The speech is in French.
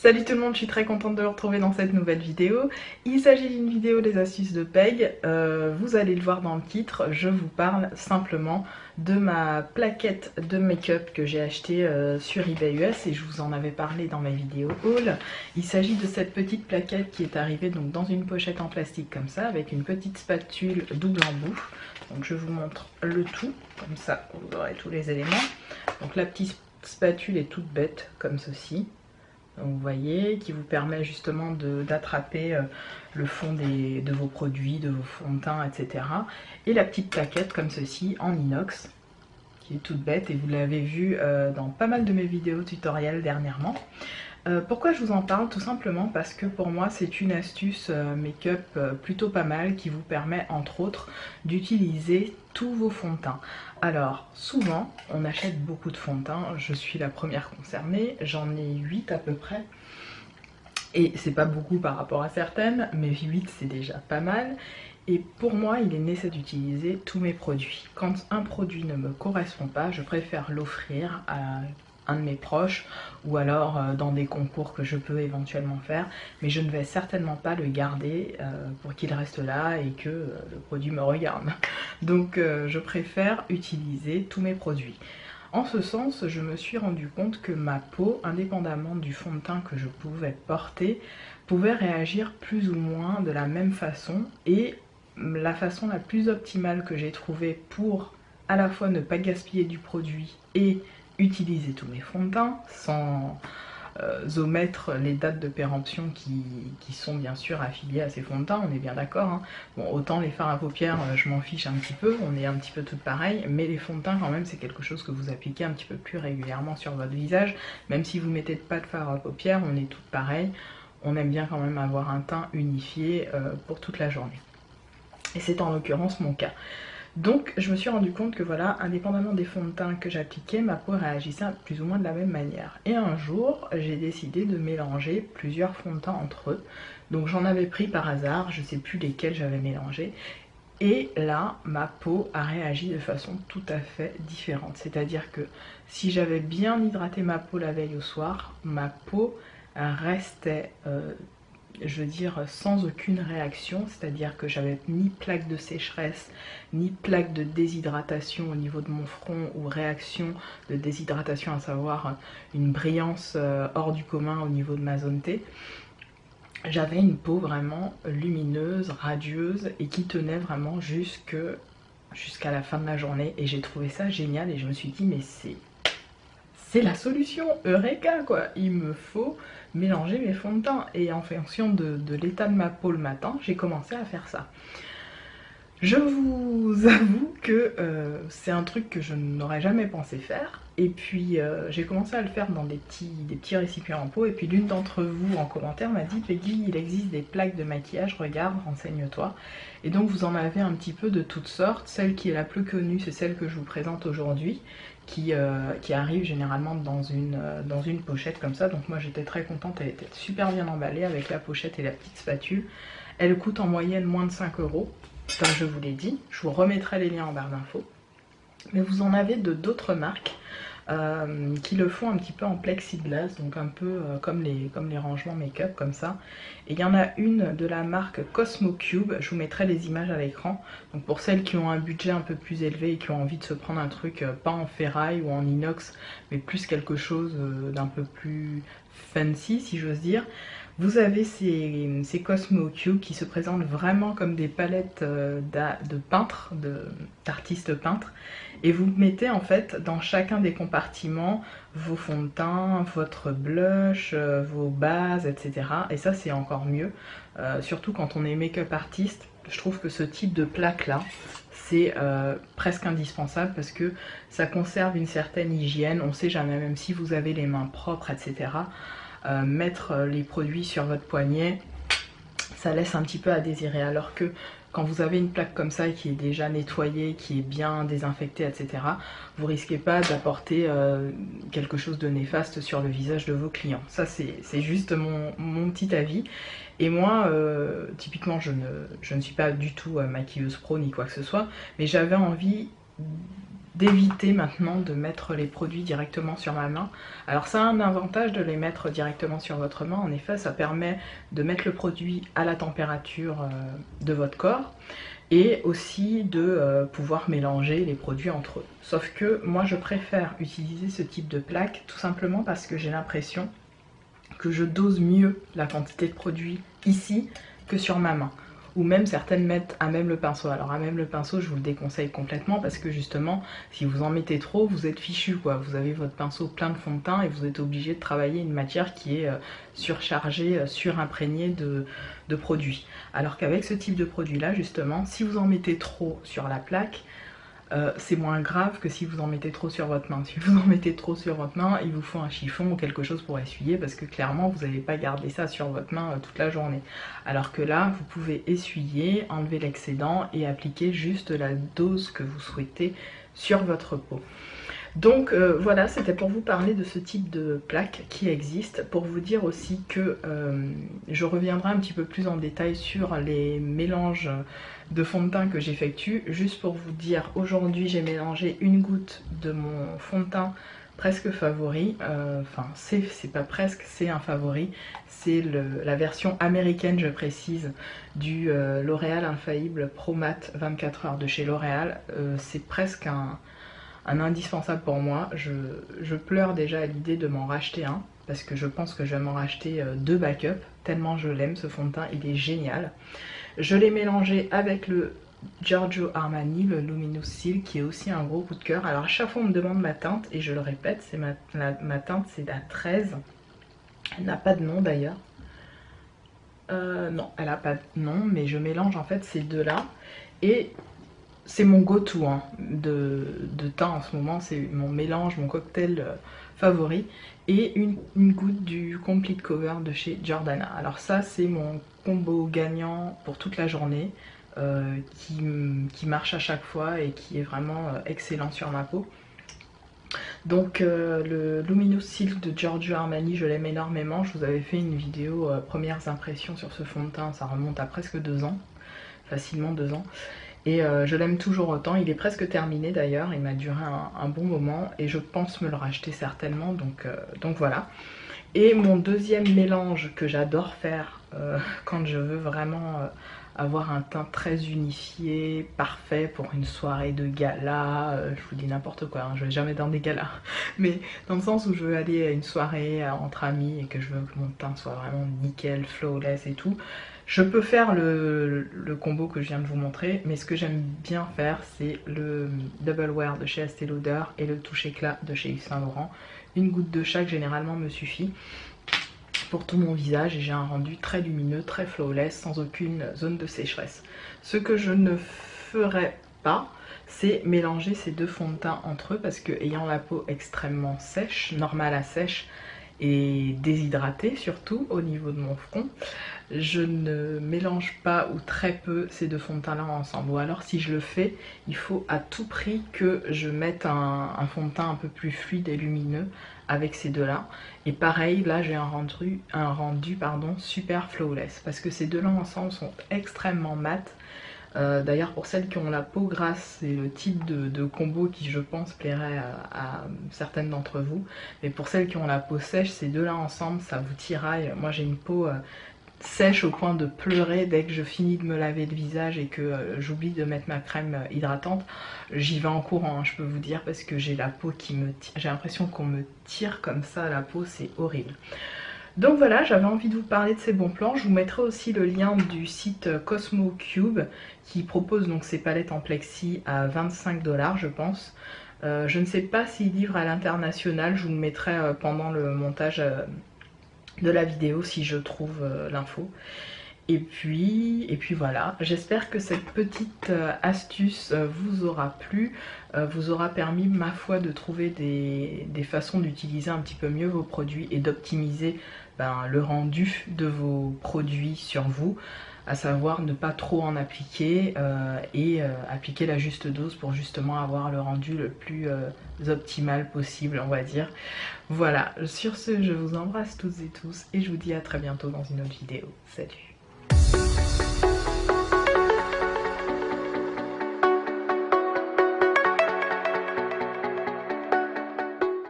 Salut tout le monde, je suis très contente de vous retrouver dans cette nouvelle vidéo. Il s'agit d'une vidéo des astuces de Peg. Vous allez le voir dans le titre, je vous parle simplement de ma plaquette de make-up que j'ai achetée sur eBay US et je vous en avais parlé dans ma vidéo haul. Il s'agit de cette petite plaquette qui est arrivée donc dans une pochette en plastique comme ça, avec une petite spatule double embout. Donc je vous montre le tout, comme ça vous aurez tous les éléments. Donc la petite spatule est toute bête comme ceci. Donc vous voyez, qui vous permet justement d'attraper le fond de vos produits, de vos fonds de teint, etc. Et la petite plaquette comme ceci en inox, qui est toute bête et vous l'avez vu dans pas mal de mes vidéos tutoriels dernièrement. Pourquoi je vous en parle? Tout simplement parce que pour moi c'est une astuce make-up plutôt pas mal qui vous permet entre autres d'utiliser tous vos fonds de teint. Alors souvent on achète beaucoup de fonds de teint, je suis la première concernée, j'en ai 8 à peu près. Et c'est pas beaucoup par rapport à certaines, mais 8 c'est déjà pas mal. Et pour moi, il est nécessaire d'utiliser tous mes produits. Quand un produit ne me correspond pas, je préfère l'offrir à un de mes proches ou alors dans des concours que je peux éventuellement faire, mais je ne vais certainement pas le garder pour qu'il reste là et que le produit me regarde. Donc je préfère utiliser tous mes produits. En ce sens, je me suis rendu compte que ma peau, indépendamment du fond de teint que je pouvais porter, pouvait réagir plus ou moins de la même façon, et la façon la plus optimale que j'ai trouvée pour à la fois ne pas gaspiller du produit et utiliser tous mes fonds de teint sans omettre les dates de péremption qui sont bien sûr affiliées à ces fonds de teint, on est bien d'accord, hein. Bon, autant les fards à paupières, je m'en fiche un petit peu, on est un petit peu toutes pareilles, mais les fonds de teint quand même c'est quelque chose que vous appliquez un petit peu plus régulièrement sur votre visage, même si vous mettez pas de fard à paupières, on est toutes pareilles, on aime bien quand même avoir un teint unifié pour toute la journée. Et c'est en l'occurrence mon cas. Donc je me suis rendu compte que voilà, indépendamment des fonds de teint que j'appliquais, ma peau réagissait plus ou moins de la même manière. Et un jour, j'ai décidé de mélanger plusieurs fonds de teint entre eux. Donc j'en avais pris par hasard, je ne sais plus lesquels j'avais mélangé. Et là, ma peau a réagi de façon tout à fait différente. C'est-à-dire que si j'avais bien hydraté ma peau la veille au soir, ma peau restait je veux dire sans aucune réaction, c'est-à-dire que j'avais ni plaque de sécheresse, ni plaque de déshydratation au niveau de mon front, ou réaction de déshydratation, à savoir une brillance hors du commun au niveau de ma zone T. J'avais une peau vraiment lumineuse, radieuse, et qui tenait vraiment jusqu'à la fin de la journée, et j'ai trouvé ça génial, et je me suis dit mais c'est la solution, Eureka quoi, il me faut mélanger mes fonds de teint. Et en fonction de l'état de ma peau le matin, j'ai commencé à faire ça. Je vous avoue que c'est un truc que je n'aurais jamais pensé faire. Et puis j'ai commencé à le faire dans des petits récipients en peau. Et puis l'une d'entre vous en commentaire m'a dit: Peggy, il existe des plaques de maquillage, regarde, renseigne-toi. Et donc vous en avez un petit peu de toutes sortes. Celle qui est la plus connue, c'est celle que je vous présente aujourd'hui, qui arrive généralement dans une pochette comme ça. Donc moi j'étais très contente, elle était super bien emballée avec la pochette et la petite spatule. Elle coûte en moyenne moins de 5 €. Comme je vous l'ai dit, je vous remettrai les liens en barre d'infos. Mais vous en avez de d'autres marques qui le font un petit peu en plexiglas, donc un peu comme les rangements make-up comme ça. Et il y en a une de la marque Cosmo Cube, je vous mettrai les images à l'écran. Donc pour celles qui ont un budget un peu plus élevé et qui ont envie de se prendre un truc pas en ferraille ou en inox, mais plus quelque chose d'un peu plus fancy si j'ose dire. Vous avez ces Cosmo Cube qui se présentent vraiment comme des palettes de peintres, d'artistes peintres, et vous mettez en fait dans chacun des compartiments vos fonds de teint, votre blush, vos bases, etc. Et ça c'est encore mieux, surtout quand on est make-up artiste. Je trouve que ce type de plaque là, c'est presque indispensable parce que ça conserve une certaine hygiène, on sait jamais, même si vous avez les mains propres, etc. Mettre les produits sur votre poignet, ça laisse un petit peu à désirer, alors que quand vous avez une plaque comme ça qui est déjà nettoyée, qui est bien désinfectée, etc., vous risquez pas d'apporter quelque chose de néfaste sur le visage de vos clients. Ça c'est juste mon petit avis. Et moi, typiquement, je ne suis pas du tout maquilleuse pro ni quoi que ce soit, mais j'avais envie d'éviter maintenant de mettre les produits directement sur ma main. Alors ça a un avantage de les mettre directement sur votre main, en effet ça permet de mettre le produit à la température de votre corps et aussi de pouvoir mélanger les produits entre eux. Sauf que moi je préfère utiliser ce type de plaque tout simplement parce que j'ai l'impression que je dose mieux la quantité de produit ici que sur ma main. Ou même certaines mettent à même le pinceau. Alors à même le pinceau je vous le déconseille complètement parce que justement si vous en mettez trop vous êtes fichu quoi. Vous avez votre pinceau plein de fond de teint et vous êtes obligé de travailler une matière qui est surchargée, surimprégnée de produits. Alors qu'avec ce type de produit là justement, si vous en mettez trop sur la plaque, c'est moins grave que si vous en mettez trop sur votre main. Si vous en mettez trop sur votre main, il vous faut un chiffon ou quelque chose pour essuyer parce que clairement vous n'allez pas garder ça sur votre main toute la journée. Alors que là, vous pouvez essuyer, enlever l'excédent et appliquer juste la dose que vous souhaitez sur votre peau. Donc voilà, c'était pour vous parler de ce type de plaque qui existe, pour vous dire aussi que je reviendrai un petit peu plus en détail sur les mélanges de fond de teint que j'effectue. Juste pour vous dire, aujourd'hui j'ai mélangé une goutte de mon fond de teint presque favori, enfin c'est pas presque, c'est un favori, c'est la version américaine je précise du L'Oréal Infaillible Pro Matte 24 heures de chez L'Oréal. C'est presque un indispensable pour moi. Je pleure déjà à l'idée de m'en racheter un parce que je pense que je vais m'en racheter deux backups tellement je l'aime ce fond de teint, il est génial. Je l'ai mélangé avec le Giorgio Armani, le Luminous Silk, qui est aussi un gros coup de cœur. Alors à chaque fois on me demande ma teinte et je le répète, c'est ma teinte c'est la 13. Elle n'a pas de nom d'ailleurs. Non, elle n'a pas de nom, mais je mélange en fait ces deux là et c'est mon go-to hein, de teint en ce moment, c'est mon mélange, mon cocktail favori. Et une goutte du Complete Cover de chez Jordana. Alors ça c'est mon combo gagnant pour toute la journée, qui marche à chaque fois et qui est vraiment excellent sur ma peau. Donc le Luminous Silk de Giorgio Armani, je l'aime énormément. Je vous avais fait une vidéo premières impressions sur ce fond de teint, ça remonte à presque 2 ans, facilement 2 ans. Et je l'aime toujours autant, il est presque terminé d'ailleurs, il m'a duré un bon moment et je pense me le racheter certainement, donc voilà. Et mon deuxième mélange que j'adore faire quand je veux vraiment avoir un teint très unifié, parfait pour une soirée de gala, je vous dis n'importe quoi, hein, je vais jamais dans des galas, mais dans le sens où je veux aller à une soirée entre amis et que je veux que mon teint soit vraiment nickel, flawless et tout. Je peux faire le combo que je viens de vous montrer, mais ce que j'aime bien faire, c'est le Double Wear de chez Estée Lauder et le Touche Éclat de chez Yves Saint Laurent. Une goutte de chaque généralement me suffit pour tout mon visage et j'ai un rendu très lumineux, très flawless, sans aucune zone de sécheresse. Ce que je ne ferai pas, c'est mélanger ces deux fonds de teint entre eux parce que ayant la peau extrêmement sèche, normale à sèche, et déshydratée surtout au niveau de mon front, je ne mélange pas ou très peu ces deux fonds de teint là ensemble, ou alors si je le fais il faut à tout prix que je mette un fond de teint un peu plus fluide et lumineux avec ces deux là, et pareil là j'ai un rendu super flawless parce que ces deux là ensemble sont extrêmement mat. D'ailleurs pour celles qui ont la peau grasse, c'est le type de combo qui je pense plairait à certaines d'entre vous. Mais pour celles qui ont la peau sèche, ces deux là ensemble ça vous tiraille. Moi j'ai une peau sèche au point de pleurer dès que je finis de me laver le visage et que j'oublie de mettre ma crème hydratante. J'y vais en courant, hein, je peux vous dire, parce que j'ai la peau qui me tire. J'ai l'impression qu'on me tire comme ça la peau, c'est horrible. Donc voilà, j'avais envie de vous parler de ces bons plans. Je vous mettrai aussi le lien du site Cosmo Cube qui propose donc ces palettes en plexi à 25 $ je pense. Je ne sais pas s'ils livrent à l'international, je vous le mettrai pendant le montage de la vidéo si je trouve l'info. Et puis voilà, j'espère que cette petite astuce vous aura plu, vous aura permis ma foi de trouver des façons d'utiliser un petit peu mieux vos produits et d'optimiser le rendu de vos produits sur vous, à savoir ne pas trop en appliquer et appliquer la juste dose pour justement avoir le rendu le plus optimal possible, on va dire. Voilà, sur ce je vous embrasse toutes et tous et je vous dis à très bientôt dans une autre vidéo. Salut!